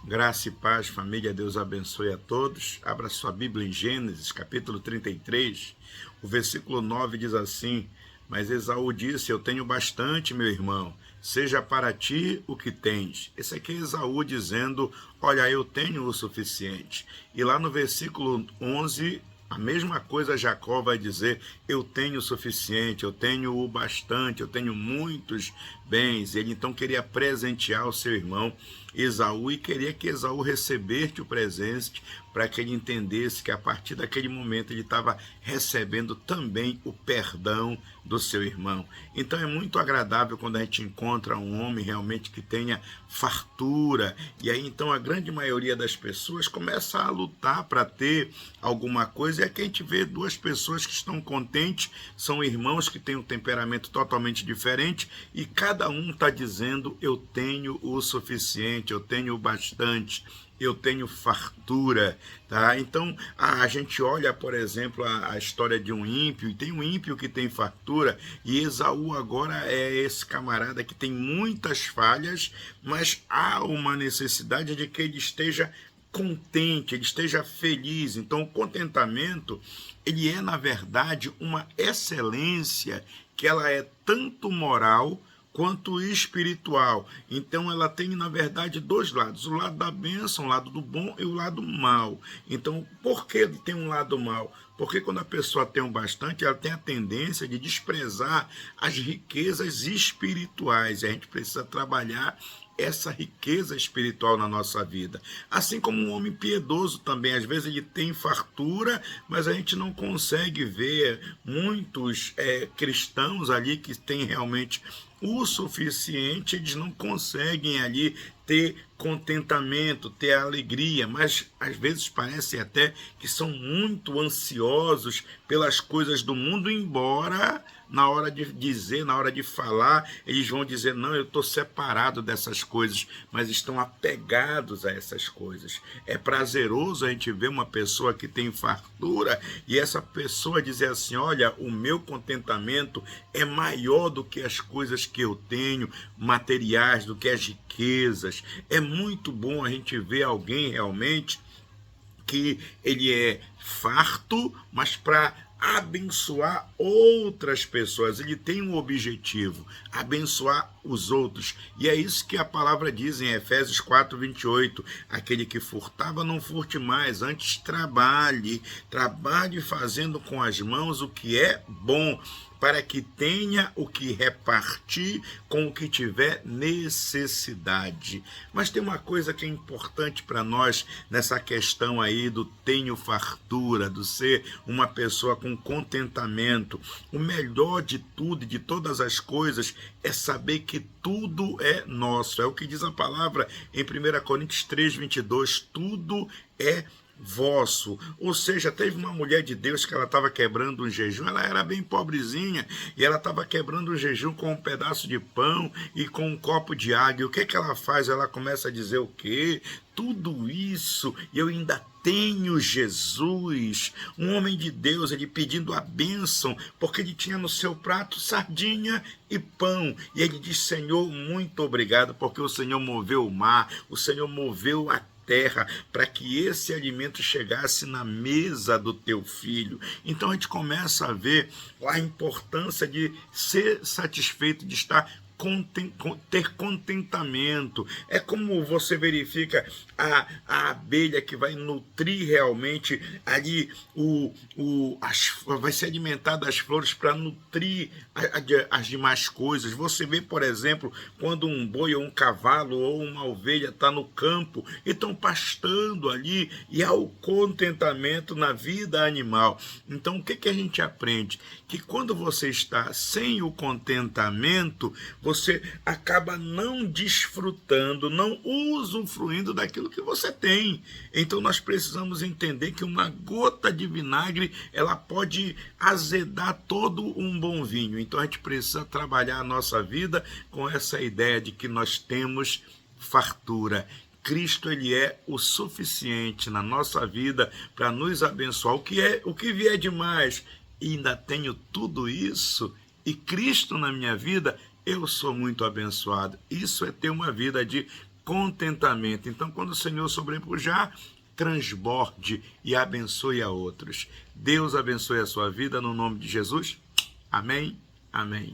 Graça e paz, família, Deus abençoe a todos. Abra sua Bíblia em Gênesis, capítulo 33. O versículo 9 diz assim: Mas Esaú disse: Eu tenho bastante, meu irmão, seja para ti o que tens. Esse aqui é Esaú dizendo: Olha, eu tenho o suficiente. E lá no versículo 11, a mesma coisa Jacó vai dizer: eu tenho o suficiente, eu tenho o bastante, eu tenho muitos bens. Ele então queria presentear o seu irmão Esaú e queria que Esaú recebesse o presente para que ele entendesse que a partir daquele momento ele estava recebendo também o perdão do seu irmão. Então é muito agradável quando a gente encontra um homem realmente que tenha fartura, e aí então a grande maioria das pessoas começa a lutar para ter alguma coisa, e aqui a gente vê duas pessoas que estão contentes, são irmãos que têm um temperamento totalmente diferente, e cada um está dizendo: eu tenho o suficiente, eu tenho o bastante, eu tenho fartura, tá? Então a gente olha, por exemplo, a história de um ímpio, e tem um ímpio que tem fartura, e Esaú agora é esse camarada que tem muitas falhas, mas há uma necessidade de que ele esteja contente, ele esteja feliz. Então o contentamento, ele é na verdade uma excelência, que ela é tanto moral quanto espiritual. Então ela tem, na verdade, dois lados: o lado da bênção, o lado do bom, e o lado mal. Então, por que tem um lado mal? Porque quando a pessoa tem um bastante, ela tem a tendência de desprezar as riquezas espirituais, e a gente precisa trabalhar essa riqueza espiritual na nossa vida. Assim como um homem piedoso também, às vezes ele tem fartura, mas a gente não consegue ver muitos cristãos ali que têm realmente o suficiente, eles não conseguem ali ter contentamento, ter alegria, mas às vezes parece até que são muito ansiosos pelas coisas do mundo, embora na hora de dizer, na hora de falar, eles vão dizer: não, eu estou separado dessas coisas, mas estão apegados a essas coisas. É prazeroso a gente ver uma pessoa que tem fartura e essa pessoa dizer assim: olha, o meu contentamento é maior do que as coisas que eu tenho, materiais, do que as riquezas. É muito bom a gente ver alguém realmente que ele é farto, mas para abençoar outras pessoas. Ele tem um objetivo: abençoar os outros. E é isso que a palavra diz em Efésios 4:28. Aquele que furtava, não furte mais, antes trabalhe fazendo com as mãos o que é bom, para que tenha o que repartir com o que tiver necessidade. Mas tem uma coisa que é importante para nós nessa questão aí do tenho fartura, do ser uma pessoa com contentamento. O melhor de tudo e de todas as coisas é saber que tudo é nosso. É o que diz a palavra em 1 Coríntios 3:22, tudo é vosso. Ou seja, teve uma mulher de Deus que ela estava quebrando um jejum, ela era bem pobrezinha, e ela estava quebrando um jejum com um pedaço de pão e com um copo de água. E o que ela faz? Ela começa a dizer o quê? Tudo isso, e eu ainda tenho Jesus. Um homem de Deus, ele pedindo a bênção, porque ele tinha no seu prato sardinha e pão, e ele diz: Senhor, muito obrigado, porque o Senhor moveu o mar, o Senhor moveu a terra, para que esse alimento chegasse na mesa do teu filho. Então a gente começa a ver a importância de ser satisfeito, de estar ter contentamento. É como você verifica a abelha que vai nutrir realmente ali vai se alimentar das flores para nutrir as demais coisas. Você vê, por exemplo, quando um boi ou um cavalo ou uma ovelha está no campo e estão pastando ali, e há o contentamento na vida animal. Então o que a gente aprende? Que quando você está sem o contentamento, você acaba não desfrutando, não usufruindo daquilo que você tem. Então nós precisamos entender que uma gota de vinagre, ela pode azedar todo um bom vinho. Então a gente precisa trabalhar a nossa vida com essa ideia de que nós temos fartura. Cristo, ele é o suficiente na nossa vida para nos abençoar. O que vier de mais, e ainda tenho tudo isso, e Cristo na minha vida, eu sou muito abençoado. Isso é ter uma vida de contentamento. Então, quando o Senhor sobrepujar, transborde e abençoe a outros. Deus abençoe a sua vida no nome de Jesus. Amém. Amém.